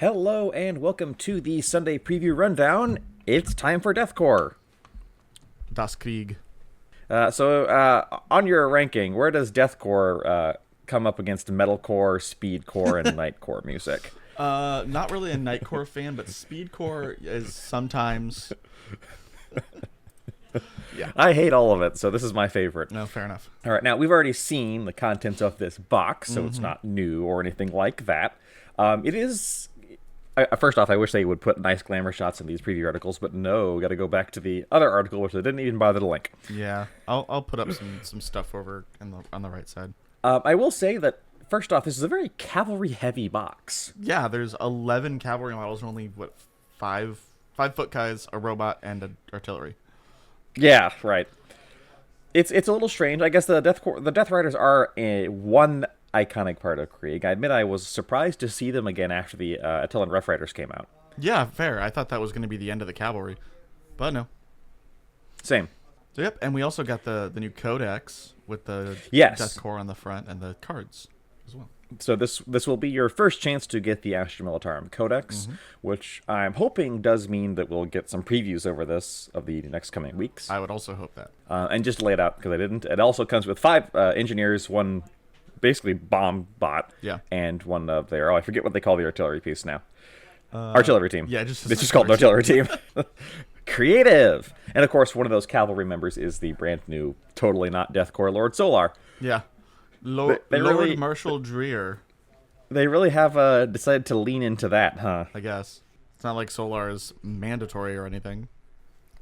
Hello and welcome to the Sunday Preview Rundown. It's time for Deathcore. Das Krieg. On your ranking, where does Deathcore come up against Metalcore, Speedcore, and Nightcore music? Not really a Nightcore fan, but Speedcore is sometimes. Yeah. I hate all of it, so this is my favorite. No, fair enough. All right, now we've already seen the contents of this box, so it's not new or anything like that. It is... First off, I wish they would put nice glamour shots in these preview articles, but no, got to go back to the other article, which they didn't even bother to link. Yeah, I'll put up some stuff over on the right side. I will say that, first off, this is a very cavalry-heavy box. Yeah, there's 11 cavalry models and only, five foot guys, a robot, and an artillery. Yeah, right. It's a little strange. I guess the Death Riders are one iconic part of Krieg. I admit I was surprised to see them again after the Attila and Rough Riders came out. Yeah, fair. I thought that was going to be the end of the cavalry, but no. Same. So yep, and we also got the new Codex with the Yes. Death Corps on the front and the cards as well. So this will be your first chance to get the Astra Militarum Codex, which I'm hoping does mean that we'll get some previews over this of the next coming weeks. I would also hope that. And just lay it out, because I didn't. It also comes with 5 engineers, one basically bomb bot, Yeah. and one of their, I forget what they call the artillery piece now. Artillery team. Yeah, It's just called the artillery team. Creative! And of course, one of those cavalry members is the brand new, totally not Deathcore Lord Solar. Yeah. Lord Marshal Dreer, They really have decided to lean into that, huh? I guess. It's not like Solar is mandatory or anything.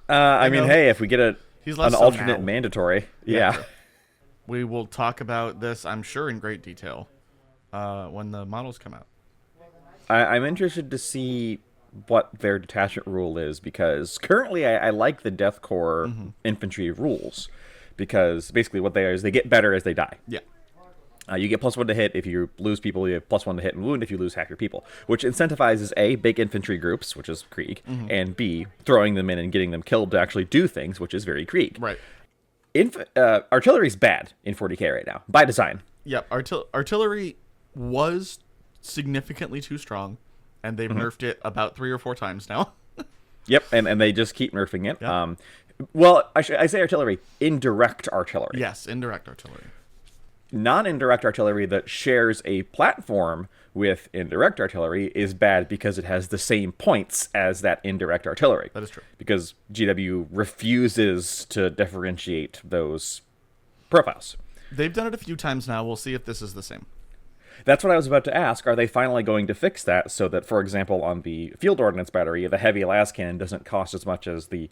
I mean, hey, if we get He's an less so alternate now. mandatory, Yeah. yeah. We will talk about this, I'm sure, in great detail when the models come out. I'm interested to see what their detachment rule is, because currently I like the Death Corps infantry rules, because basically what they are is they get better as they die. Yeah. You get +1 to hit if you lose people. You have +1 to hit and wound if you lose half your people, which incentivizes A, big infantry groups, which is Krieg, and B, throwing them in and getting them killed to actually do things, which is very Krieg. Right. Artillery's bad in 40k right now, by design. Yep. Artillery was significantly too strong, and they've nerfed it about 3 or 4 times now. Yep, and they just keep nerfing it. Yep. Well, I say artillery, indirect artillery. Yes, indirect artillery. Non-indirect artillery that shares a platform with indirect artillery is bad because it has the same points as that indirect artillery. That is true. Because GW refuses to differentiate those profiles. They've done it a few times now. We'll see if this is the same. That's what I was about to ask. Are they finally going to fix that so that, for example, on the field ordnance battery, the heavy las cannon doesn't cost as much as the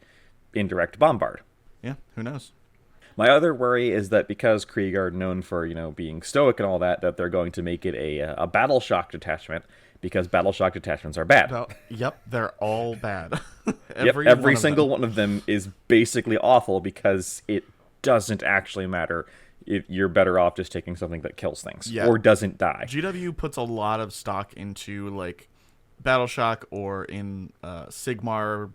indirect bombard? Yeah, who knows? My other worry is that because Krieg are known for, being stoic and all that, that they're going to make it a battle shock detachment, because battle shock detachments are bad. Yep, they're all bad. Every single one of them is basically awful because it doesn't actually matter. You're better off just taking something that kills things or doesn't die. GW puts a lot of stock into like battle shock or in Sigmar,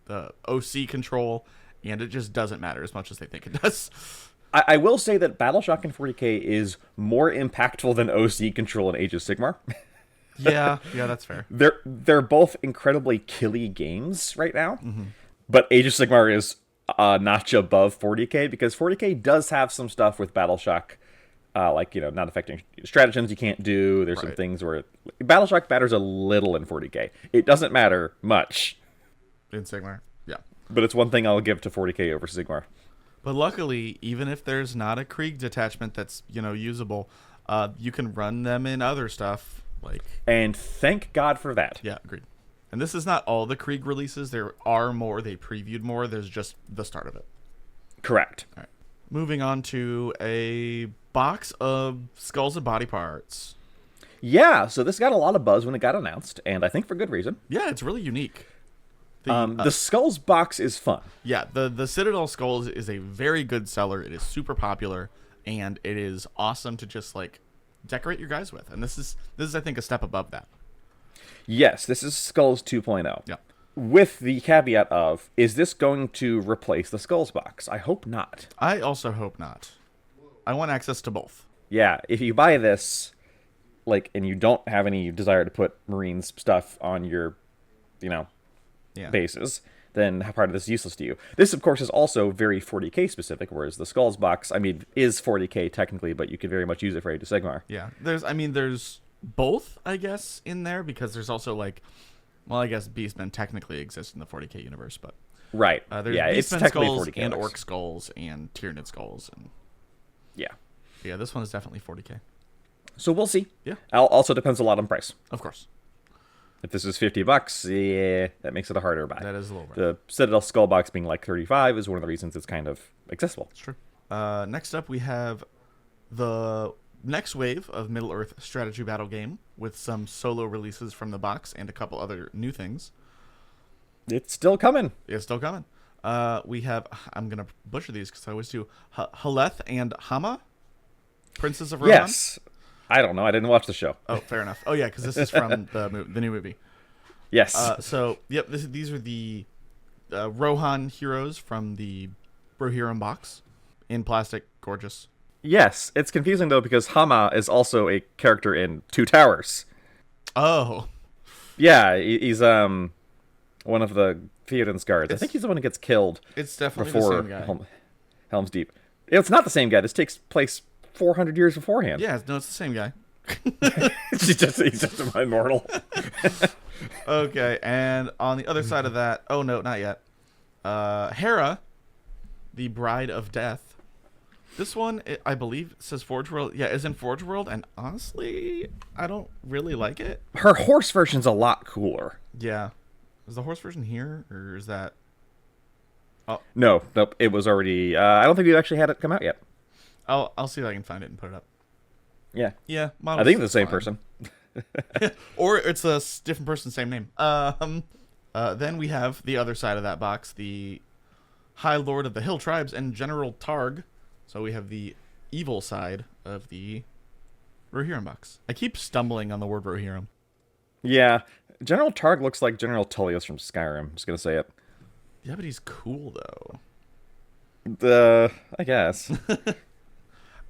OC control. And it just doesn't matter as much as they think it does. I will say that Battle Shock in 40k is more impactful than OC Control in Age of Sigmar. yeah, that's fair. They're both incredibly killy games right now, but Age of Sigmar is a notch above 40k, because 40k does have some stuff with Battle Shock, like, not affecting stratagems you can't do. There's some things where Battle Shock matters a little in 40k. It doesn't matter much In Sigmar, yeah. But it's one thing I'll give to 40k over Sigmar. But luckily, even if there's not a Krieg detachment that's, usable, you can run them in other stuff. And thank God for that. Yeah, agreed. And this is not all the Krieg releases. There are more. They previewed more. There's just the start of it. Correct. All right. Moving on to a box of skulls and body parts. Yeah, so this got a lot of buzz when it got announced, and I think for good reason. Yeah, it's really unique. The Skulls box is fun. Yeah, the Citadel Skulls is a very good seller. It is super popular, and it is awesome to just decorate your guys with. And this is I think a step above that. Yes, this is Skulls 2.0. Yeah. With the caveat of, is this going to replace the Skulls box? I hope not. I also hope not. I want access to both. Yeah, if you buy this, like, and you don't have any desire to put Marines stuff on your, Yeah. bases, then part of this is useless to you. This, of course, is also very 40k specific, whereas the Skulls box, is 40k technically, but you could very much use it for Age of Sigmar. Yeah. There's both, I guess, in there, because there's also like, well, I guess Beastmen technically exist in the 40k universe, but Right. there's it's Beastmen technically skulls 40k. and box. Orc skulls and Tyranid skulls, and Yeah. this one is definitely 40k. So we'll see. Yeah. Also depends a lot on price. Of course. If this is $50, yeah, that makes it a harder buy. That is a little bit. The Citadel Skull box being like 35 is one of the reasons it's kind of accessible. It's true. Next up, we have the next wave of Middle-earth strategy battle game with some solo releases from the box and a couple other new things. It's still coming. It's still coming. We have, I'm going to butcher these because I always do, Haleth and Hama, Princes of Rohan. Yes. I don't know. I didn't watch the show. Oh, fair enough. Oh, yeah, because this is from the new movie. Yes. These are the Rohan heroes from the Rohirrim box in plastic. Gorgeous. Yes. It's confusing, though, because Hama is also a character in Two Towers. Oh. Yeah, he's one of the Theoden's guards. I think he's the one who gets killed It's definitely before the same guy. Helm's Deep. It's not the same guy. This takes place 400 years beforehand. Yeah, no, it's the same guy. he's just immortal. Okay, and on the other side of that, oh no, not yet. Hera, the Bride of Death. This one, I believe, says Forge World. Yeah, is in Forge World, and honestly, I don't really like it. Her horse version's a lot cooler. Yeah. Is the horse version here, or is that... No, nope. It was already... I don't think we've actually had it come out yet. I'll see if I can find it and put it up. Yeah. Yeah, I think it's the same person. Or it's a different person, same name. Then we have the other side of that box, the High Lord of the Hill Tribes and General Targ. So we have the evil side of the Rohirrim box. I keep stumbling on the word Rohirrim. Yeah. General Targ looks like General Tullius from Skyrim. I'm just going to say it. Yeah, but he's cool, though. I guess.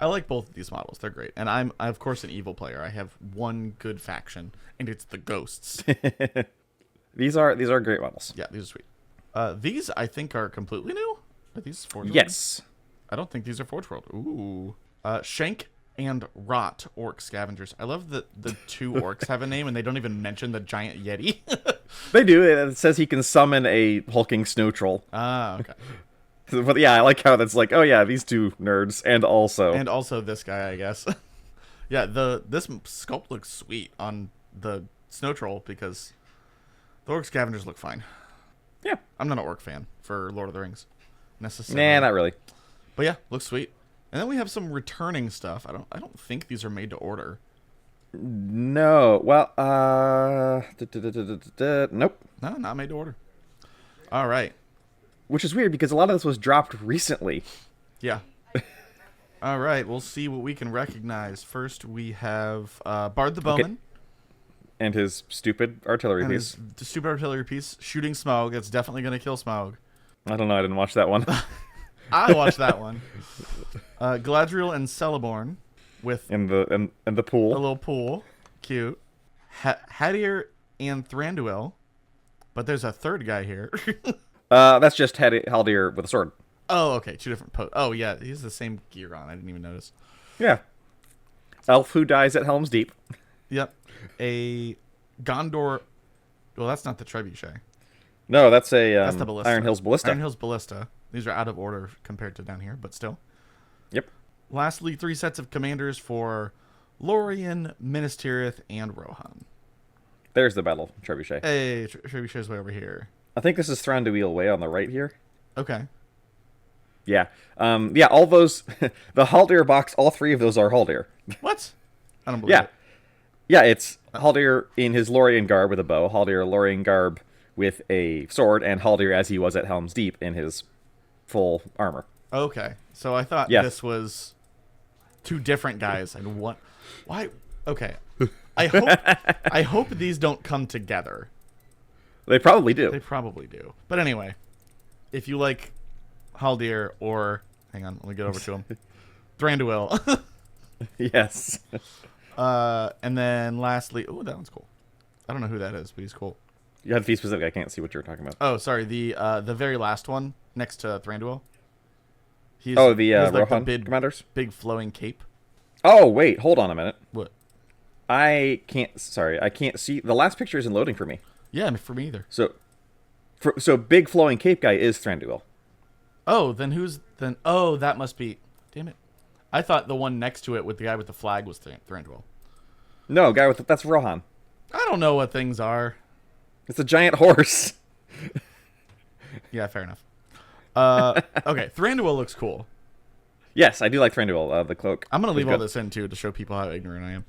I like both of these models. They're great. And I'm, of course, an evil player. I have one good faction, and it's the Ghosts. These are great models. Yeah, these are sweet. These, I think, are completely new. Are these Forge World? Yes. I don't think these are Forge World. Ooh. Shank and Rot Orc Scavengers. I love that the two orcs have a name, and they don't even mention the giant Yeti. They do. It says he can summon a hulking snow troll. Ah, okay. But yeah, I like how that's like, oh yeah, these two nerds, and also this guy, I guess. Yeah, this sculpt looks sweet on the snow troll because the orc scavengers look fine. Yeah. I'm not an orc fan for Lord of the Rings necessarily. Nah, not really. But yeah, looks sweet. And then we have some returning stuff. I don't think these are made to order. No. Well, nope. No, not made to order. All right. Which is weird because a lot of this was dropped recently. Yeah. All right, we'll see what we can recognize. First, we have Bard the Bowman. Okay. And his stupid artillery And piece. his stupid artillery piece, shooting Smaug. It's definitely going to kill Smaug. I don't know. I didn't watch that one. I watched that one. Galadriel and Celeborn with in the pool. a little pool. Cute. Hadir and Thranduil. But there's a third guy here. That's just Haldir with a sword. Oh, okay. Two different Oh, yeah. He has the same gear on. I didn't even notice. Yeah. Elf who dies at Helm's Deep. Yep. A Gondor. Well, that's not the Trebuchet. No, that's That's the Ballista. Iron Hills Ballista. Iron Hills Ballista. These are out of order compared to down here, but still. Yep. Lastly, 3 sets of commanders for Lorien, Minas Tirith, and Rohan. There's the battle trebuchet. Hey, Trebuchet's way over here. I think this is Thranduil way on the right here. Okay. Yeah. Yeah, all those... the Haldir box, all 3 of those are Haldir. What? I don't believe it. Yeah, it's Haldir in his Lorien garb with a bow, Haldir Lorien garb with a sword, and Haldir as he was at Helm's Deep in his full armor. Okay. So I thought this was 2 different guys and one... Why? Okay. I hope these don't come together. They probably do. They probably do. But anyway, if you like Haldir or... Hang on, let me get over to him. Thranduil. Yes. And then lastly, oh, that one's cool. I don't know who that is, but he's cool. You had to be specific. I can't see what you're talking about. Oh, sorry. The very last one next to Thranduil. He The has, like, Rohan the commanders? big flowing cape. Oh, wait. Hold on a minute. What? I can't see. The last picture isn't loading for me. Yeah, for me either. So big flowing cape guy is Thranduil. Oh, then oh, that must be, damn it. I thought the one next to it with the guy with the flag was Thranduil. No, that's Rohan. I don't know what things are. It's a giant horse. Yeah, fair enough. Okay, Thranduil looks cool. Yes, I do like Thranduil, the cloak. I'm going to leave all this in, too, to show people how ignorant I am.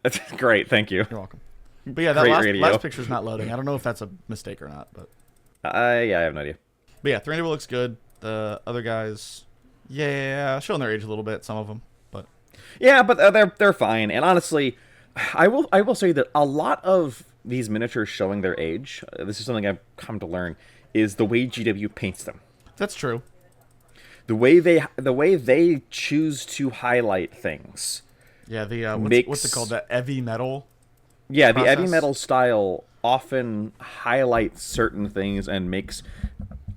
That's great, thank you. You're welcome. But yeah, that last picture's not loading. I don't know if that's a mistake or not, but... yeah, I have no idea. But yeah, Thranduil looks good. The other guys, yeah, showing their age a little bit, some of them, but... Yeah, but they're fine. And honestly, I will say that a lot of these miniatures showing their age, this is something I've come to learn, is the way GW paints them. That's true. The way they choose to highlight things. Yeah, what's it called? The heavy metal. Yeah, process? the heavy metal style often highlights certain things and makes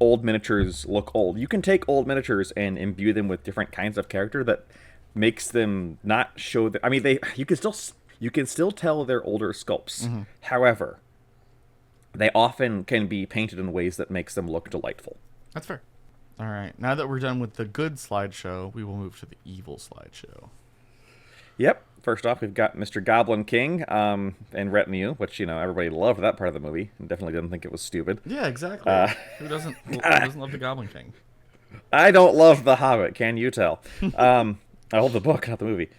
old miniatures look old. You can take old miniatures and imbue them with different kinds of character that makes them not show I mean, you can still tell they're older sculpts. Mm-hmm. However, they often can be painted in ways that makes them look delightful. That's fair. All right. Now that we're done with the good slideshow, we will move to the evil slideshow. Yep. First off, we've got Mr. Goblin King and Retinue, which, everybody loved that part of the movie and definitely didn't think it was stupid. Yeah, exactly. Who doesn't love the Goblin King? I don't love The Hobbit, can you tell? I love the book, not the movie.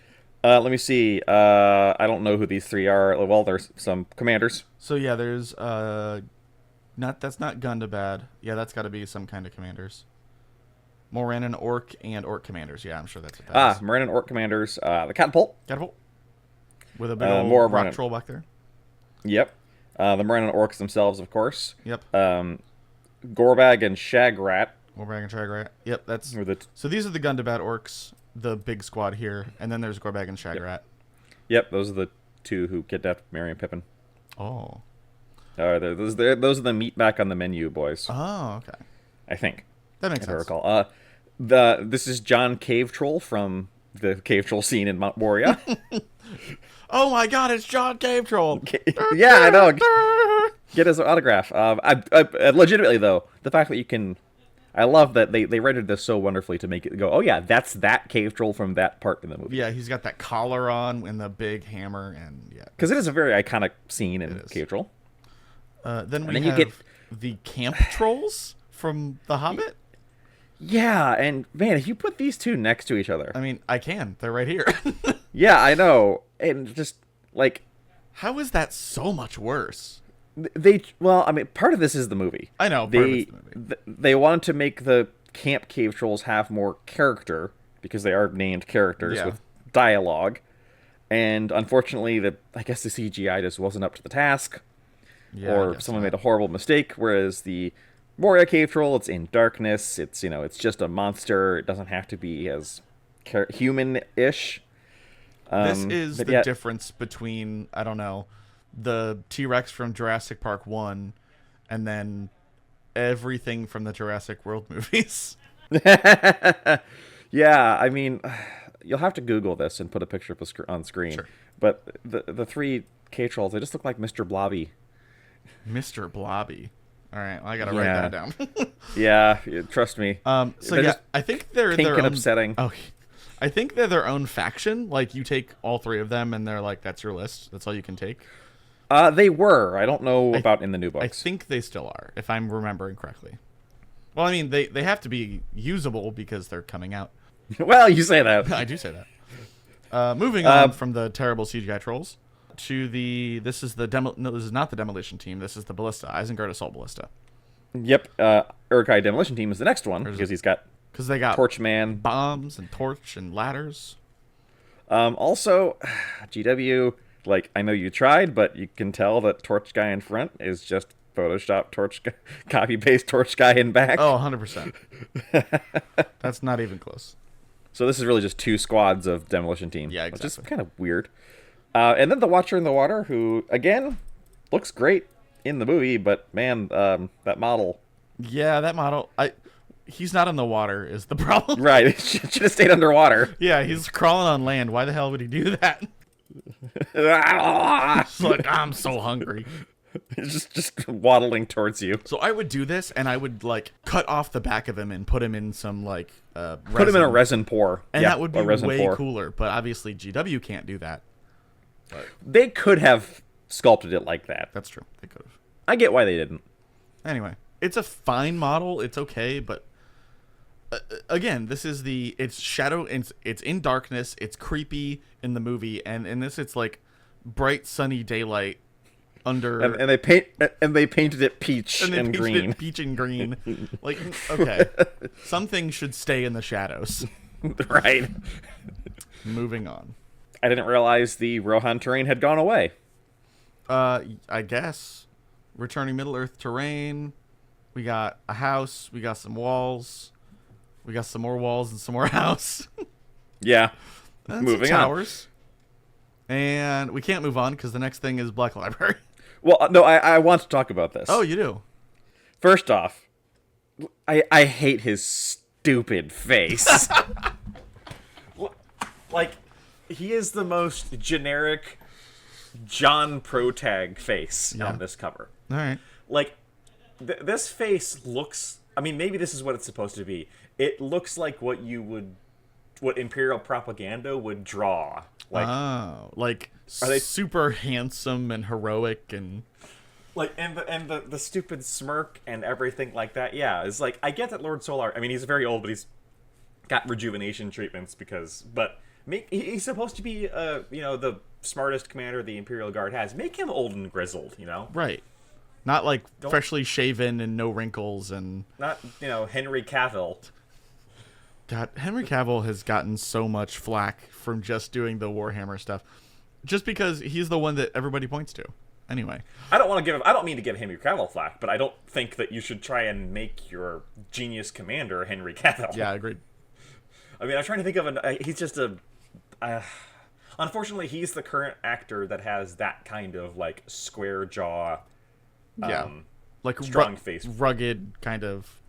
Let me see. I don't know who these three are. Well, there's some commanders. So yeah, there's that's not Gundabad. Yeah, that's got to be some kind of commanders. Morannon Orc and Orc commanders. Yeah, I'm sure that's what that is. Morannon Orc commanders. The Catapult. Catapult. With a big old rock troll back there. Yep. The Morannon Orcs themselves, of course. Yep. Gorbag and Shagrat. Gorbag and Shagrat. Yep, that's... So these are the Gundabad Orcs, the big squad here, and then there's Gorbag and Shagrat. Yep, those are the two who kidnapped Merry and Pippin. Oh. Those are the meat back on the menu, boys. Oh, okay. I think. That makes sense. I recall. This is John Cave Troll from the Cave Troll scene in Mount Moria. Oh my God, it's John Cave Troll. Yeah, I know. Get his autograph. I legitimately though, the fact that you can, I love that they rendered this so wonderfully to make it go, oh yeah, that's that Cave Troll from that part in the movie. Yeah, he's got that collar on and the big hammer, and yeah, because it is a very iconic scene in Cave Troll. Then we have the camp trolls from The Hobbit. Yeah, and man, if you put these two next to each other, I mean, I can. They're right here. Yeah, I know, and just like, how is that so much worse? Well, I mean, part of this is the movie. I know. Part of it's the movie. They wanted to make the camp cave trolls have more character because they are named characters with dialogue, and unfortunately, I guess the CGI just wasn't up to the task, or someone made a horrible mistake. Whereas the Moria cave troll, it's in darkness. It's it's just a monster. It doesn't have to be as human-ish. This is the difference between, I don't know, the T-Rex from Jurassic Park 1 and then everything from the Jurassic World movies. Yeah, I mean, you'll have to Google this and put a picture up on screen. Sure. But the three cave trolls, they just look like Mr. Blobby. Mr. Blobby. All right, well, I gotta write that down. Yeah, trust me. So yeah, I think they're pink their and own, upsetting. Oh, I think they're their own faction. Like, you take all three of them, and they're like, that's your list. That's all you can take. They were. I don't know about in the new books. I think they still are, if I'm remembering correctly. Well, I mean, they have to be usable because they're coming out. Well, you say that. I do say that. Moving on from the terrible CGI trolls to this is not the demolition team. This is the ballista, Isengard Assault Ballista. Yep. Uruk-hai Demolition Team is the next one because they got Torchman, bombs and torch and ladders. Also, GW, like, I know you tried, but you can tell that Torch Guy in front is just Photoshop copy paste Torch Guy in back. Oh, 100%. That's not even close. So this is really just two squads of Demolition Team. Yeah, exactly. Which is kind of weird. And then the Watcher in the Water, who, again, looks great in the movie, but man, that model. Yeah, that model. He's not in the water is the problem. Right, should have stayed underwater. Yeah, he's crawling on land. Why the hell would he do that? It's like, I'm so hungry. just waddling towards you. So I would do this, and I would like cut off the back of him and put him in some like resin. Put him in a resin pour. And that would be way pour. cooler. But obviously GW can't do that. They could have sculpted it like that. That's true. They could have. I get why they didn't. Anyway, it's a fine model. It's okay, but again, this is it's shadow. It's in darkness. It's creepy in the movie, and in this, it's like bright sunny daylight under. And they painted it peach and green. Peach and green. Like, okay, some things should stay in the shadows. Right. Moving on. I didn't realize the Rohan terrain had gone away. I guess returning Middle Earth terrain. We got a house. We got some walls. We got some more walls and some more house. Yeah. And Moving some on. towers. And we can't move on because the next thing is Black Library. Well, no, I want to talk about this. Oh, you do? First off, I hate his stupid face. Like, he is the most generic John Protag face on this cover. All right. Like, this face looks... I mean, maybe this is what it's supposed to be. It looks like what Imperial propaganda would draw. Like, are they super handsome and heroic and... Like, and the stupid smirk and everything like that. Yeah, it's like, I get that Lord Solar... I mean, he's very old, but he's got rejuvenation treatments but... He's supposed to be, the smartest commander the Imperial Guard has. Make him old and grizzled, Right. Not like freshly shaven and no wrinkles and... Not, Henry Cavill. God, Henry Cavill has gotten so much flack from just doing the Warhammer stuff. Just because he's the one that everybody points to. Anyway. I don't mean to give Henry Cavill flack, but I don't think that you should try and make your genius commander Henry Cavill. Yeah, I agree. I mean, I'm trying to think of he's just unfortunately, he's the current actor that has that kind of, like, square jaw, like strong face. Rugged kind of...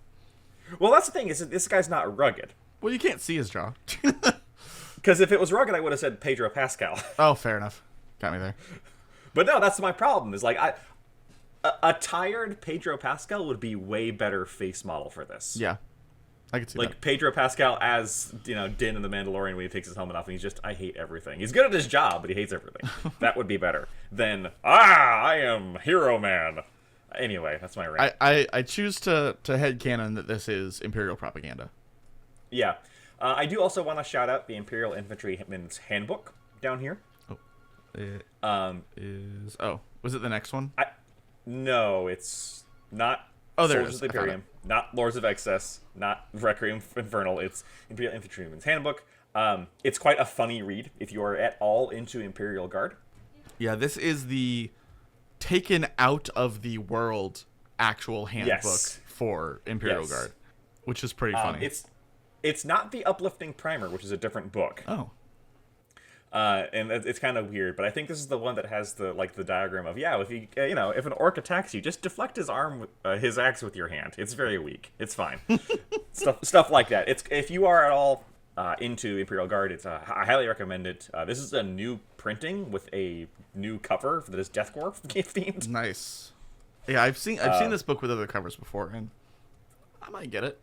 Well, that's the thing, is that this guy's not rugged. Well, you can't see his jaw. Because if it was rugged, I would have said Pedro Pascal. Oh, fair enough. Got me there. But no, that's my problem, is, like, a tired Pedro Pascal would be way better face model for this. Yeah. I could see that. Like, Pedro Pascal as, Din in The Mandalorian when he takes his helmet off and he's just, I hate everything. He's good at his job, but he hates everything. That would be better than, I am Hero Man. Anyway, that's my rant. I choose to headcanon that this is Imperial propaganda. Yeah. I do also want to shout out the Imperial Infantryman's Handbook down here. Oh. It is... Oh, was it the next one? No, it's not... Oh, there Soldiers it is. of the Imperium, not Lords of Excess, not Requiem Infernal. It's Imperial Infantryman's Handbook. It's quite a funny read if you are at all into Imperial Guard. Yeah, this is the taken out of the world actual handbook for Imperial Guard, which is pretty funny. It's not the Uplifting Primer, which is a different book. Oh. And it's kind of weird, but I think this is the one that has the diagram of if an orc attacks you, just deflect his his axe with your hand. It's very weak. It's fine. stuff like that. If you are at all into Imperial Guard, I highly recommend it. This is a new printing with a new cover that is Deathcore themed. Nice. Yeah, I've seen this book with other covers before, and I might get it.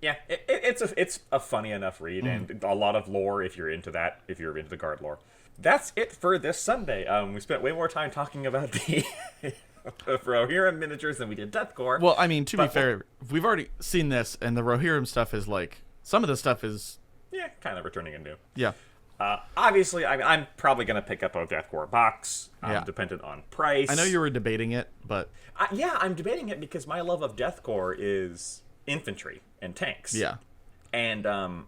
Yeah, it's a funny enough read, and a lot of lore if you're into that, if you're into the Guard lore. That's it for this Sunday. We spent way more time talking about the Rohirrim miniatures than we did Deathcore. Well, I mean, to be fair, we've already seen this, and the Rohirrim stuff is like... Some of the stuff is... Yeah, kind of returning anew. Yeah. Obviously, I mean, I'm probably going to pick up a Deathcore box, dependent on price. I know you were debating it, but... Yeah, I'm debating it because my love of Deathcore is infantry and tanks. Yeah. And I'm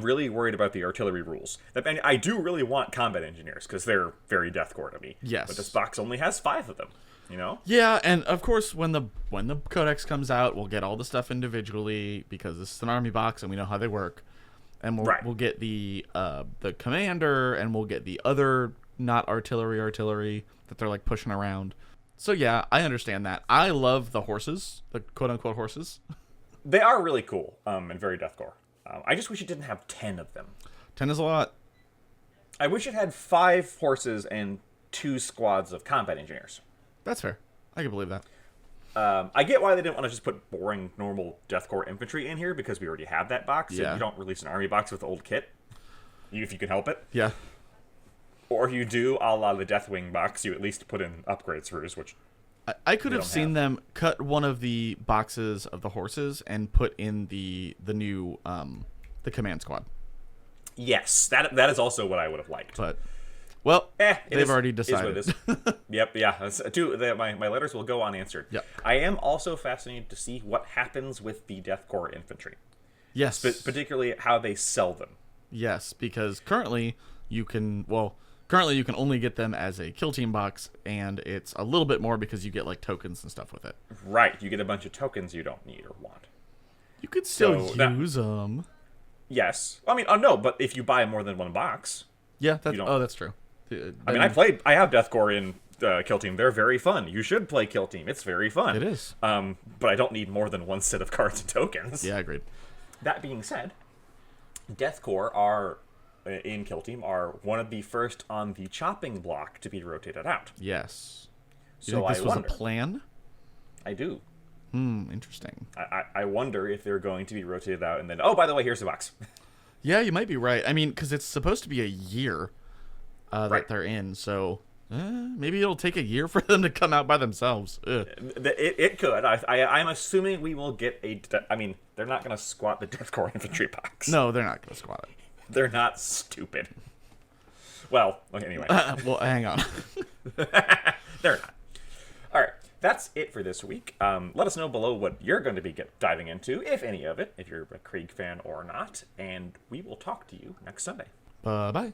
really worried about the artillery rules. And I do really want combat engineers because they're very Deathcore to me. Yes. But this box only has 5 of them, Yeah, and of course when the codex comes out, we'll get all the stuff individually because this is an army box and we know how they work. and Right. we'll get the commander, and we'll get the other not artillery that they're like pushing around. So yeah, I understand that. I love the horses, the quote unquote horses. They are really cool and very deathcore. I just wish it didn't have 10 of them. 10 is a lot. I wish it had 5 horses and 2 squads of combat engineers. That's fair. I can believe that. I get why they didn't want to just put boring, normal deathcore infantry in here, because we already have that box. Yeah. And you don't release an army box with old kit, if you can help it. Yeah. Or if you do, a la the Deathwing box, you at least put in upgrade sprues, which... I could have don't seen have. them cut one of the boxes of the horses and put in the new the command squad. Yes, that is also what I would have liked. But well, they've already Is decided. what it is. Yep, yeah. My letters will go unanswered. Yep. I am also fascinated to see what happens with the Deathcore infantry, Yes. particularly how they sell them. Yes, because currently you can only get them as a kill team box, and it's a little bit more because you get like tokens and stuff with it. Right, you get a bunch of tokens you don't need or want. You could still So use them. Yes, I mean, no, but if you buy more than one box, Yeah, that's don't- that's true. I mean, I have Deathcore in Kill Team. They're very fun. You should play Kill Team. It's very fun. It is. But I don't need more than one set of cards and tokens. Yeah, agreed. That being said, Deathcore are in Kill Team are one of the first on the chopping block to be rotated out. Yes. You So think this I was wonder. a plan? I do. Interesting. I wonder if they're going to be rotated out and then, oh, by the way, here's the box. Yeah, you might be right. I mean, because it's supposed to be a year that Right. they're in, so maybe it'll take a year for them to come out by themselves. Ugh. It could. I'm assuming we will get I mean, they're not going to squat the Deathcore infantry box. No, they're not going to squat it. They're not stupid. Well, okay, anyway. Well, hang on. They're not. All right, that's it for this week. Let us know below what you're going to be diving into, if any of it, if you're a Krieg fan or not, and we will talk to you next Sunday. Bye-bye.